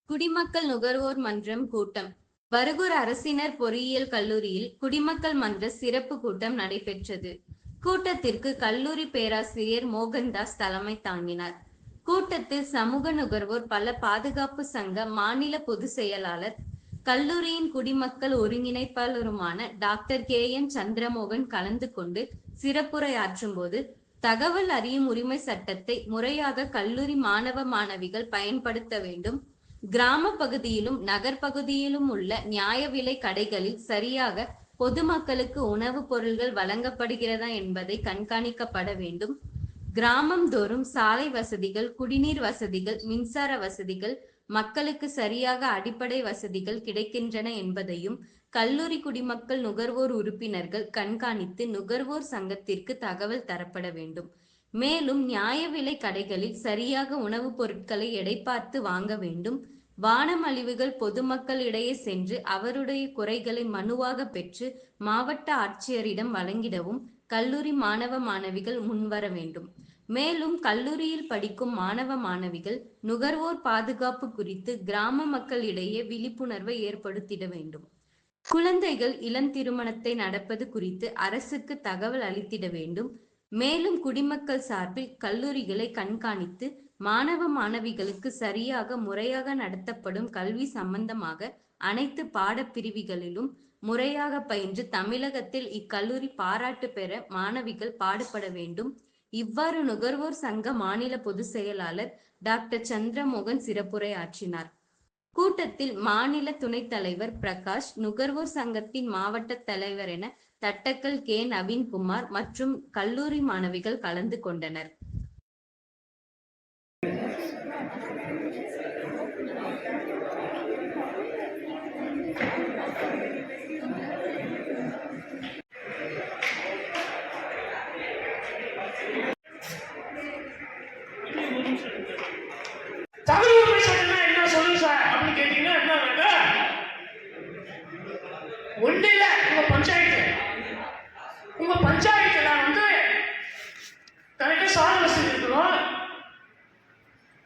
குடிமக்கள் நுகர்வோர் மன்றம் கூட்டம். பருகூர் அரசினர் பொறியியல் கல்லூரியில் குடிமக்கள் மன்ற சிறப்பு கூட்டம் நடைபெற்றது. கூட்டத்திற்கு கல்லூரி பேராசிரியர் மோகன்தாஸ் தலைமை தாங்கினார். கூட்டத்தில் சமூக நுகர்வோர் பல பாதுகாப்பு சங்க மாநில பொதுச் செயலாளர், கல்லூரியின் குடிமக்கள் ஒருங்கிணைப்பாளருமான டாக்டர் KN சந்திரமோகன் கலந்து கொண்டு சிறப்புரையாற்றும் போது, தகவல் அறியும் உரிமை சட்டத்தை முறையாக கல்லூரி மாணவ மாணவிகள் பயன்படுத்த வேண்டும், கிராம பகுதியிலும் நகர்பகுதியிலும் உள்ள நியாய விலை கடைகளில் சரியாக பொதுமக்களுக்கு உணவுப் பொருள்கள் வழங்கப்படுகிறதா என்பதை கண்காணிக்கப்பட வேண்டும், கிராமம் தோறும் சாலை வசதிகள், குடிநீர் வசதிகள், மின்சார வசதிகள், மக்களுக்கு சரியாக அடிப்படை வசதிகள் கிடைக்கின்றன என்பதையும் கல்லூரி குடிமக்கள் நுகர்வோர் உறுப்பினர்கள் கண்காணித்து நுகர்வோர் சங்கத்திற்கு தகவல் தரப்பட வேண்டும். மேலும் நியாய விலை கடைகளில் சரியாக உணவுப் பொருட்களை எடை பார்த்து வாங்க வேண்டும், வானமளிவுகள் பொதுமக்களிடையே சென்று அவருடைய குறைகளை மனுவாக பெற்று மாவட்ட ஆட்சியரிடம் வழங்கிடவும் கல்லூரி மாணவ மாணவிகள் முன்வர வேண்டும். மேலும் கல்லூரியில் படிக்கும் மாணவ மாணவிகள் நுகர்வோர் பாதுகாப்பு குறித்து கிராம மக்களிடையே விழிப்புணர்வை ஏற்படுத்திட வேண்டும். குழந்தைகள் இளம் திருமணத்தை நடப்பது குறித்து அரசுக்கு தகவல் அளித்திட வேண்டும். மேலும் குடிமக்கள் சார்பில் கல்லூரிகளை கண்காணித்து மாணவ மாணவிகளுக்கு சரியாக முறையாக நடத்தப்படும் கல்வி சம்பந்தமாக அனைத்து பாடப்பிரிவுகளிலும் முறையாக பயின்று தமிழகத்தில் இக்கல்லூரி பாராட்டு பெற மாணவிகள் பாடுபட வேண்டும். இவ்வாறு நுகர்வோர் சங்க மாநில பொதுச் செயலாளர் டாக்டர் சந்திரமோகன் சிறப்புரை ஆற்றினார். கூட்டத்தில் மாநில துணைத் தலைவர் பிரகாஷ், நுகர்வோர் சங்கத்தின் மாவட்ட தலைவர் என தட்டக்கல் நவீன்குமார் மற்றும் கல்லூரி மாணவிகள் கலந்து கொண்டனர். என்ன சொல்லுங்க சார் அப்படின்னு கேட்டீங்கன்னா என்ன ஒண்ணு இல்ல. உங்க பஞ்சாயத்துல கரெக்டா சாலை வசதி இருக்கணும்,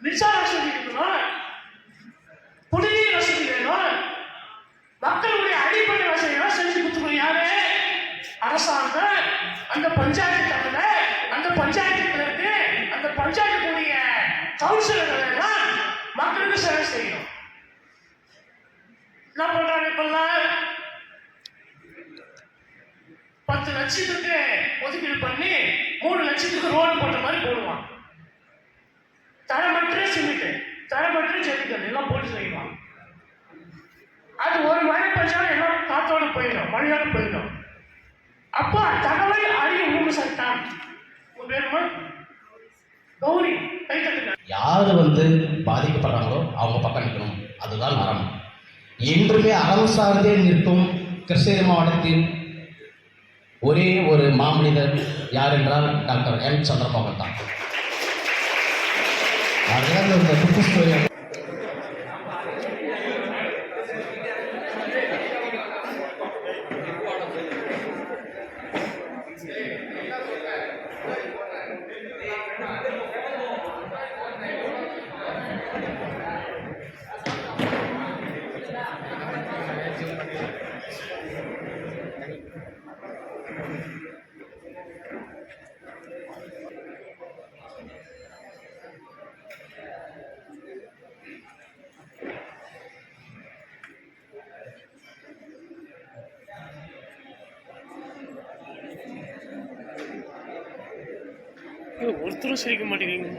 மின்சார வசதி இருக்கணும், குடிநீர் வசதி வேணும், மக்களுடைய அடிப்படை வசதியெல்லாம் செஞ்சு கொடுத்துக்கணும். யாரு? அரசாங்கம். அந்த பஞ்சாயத்து தலைவர், அந்த பஞ்சாயத்துல இருக்கு, அந்த பஞ்சாயத்துக்குரிய கவுன்சிலர்கள் தான் மக்களுக்கு சேவை செய்யணும். என்ன பண்றாங்க இப்பெல்லாம்? 10 லட்சத்துக்கு ஒதுக்கீடு பண்ணி 3 லட்சத்துக்கு ரோடு போட்ட மாதிரி போடுவான். தரமற்ற சிமெண்ட், தரமற்ற ஜல்லிக்கல் எல்லாம் போட்டு செய்வான். அது ஒரு மழை பெஞ்சாலும் எல்லாம் காத்தோடு போயிடும், மழையோடு போயிடும். அப்போ தகவல் அறியும் உரிமை சட்டம் கௌரி கைத்தட்டுங்க. யாரு பாதிக்கப்படுறாங்களோ அவங்க பக்கம் நிற்கணும், அதுதான் அறம். என்றுமே அறம் சார்ந்தே நிற்கும் கிருஷ்ணகிரி மாவட்டத்தின் ஒரே ஒரு மாமனிதர் யார் என்றால் டாக்டர் என் சந்திரமோகன் தான். அதுதான் இந்த புக்கு ஸ்டோரி. ஒருத்தரும் சிரிக்க மாட்டேங்கிறீங்க.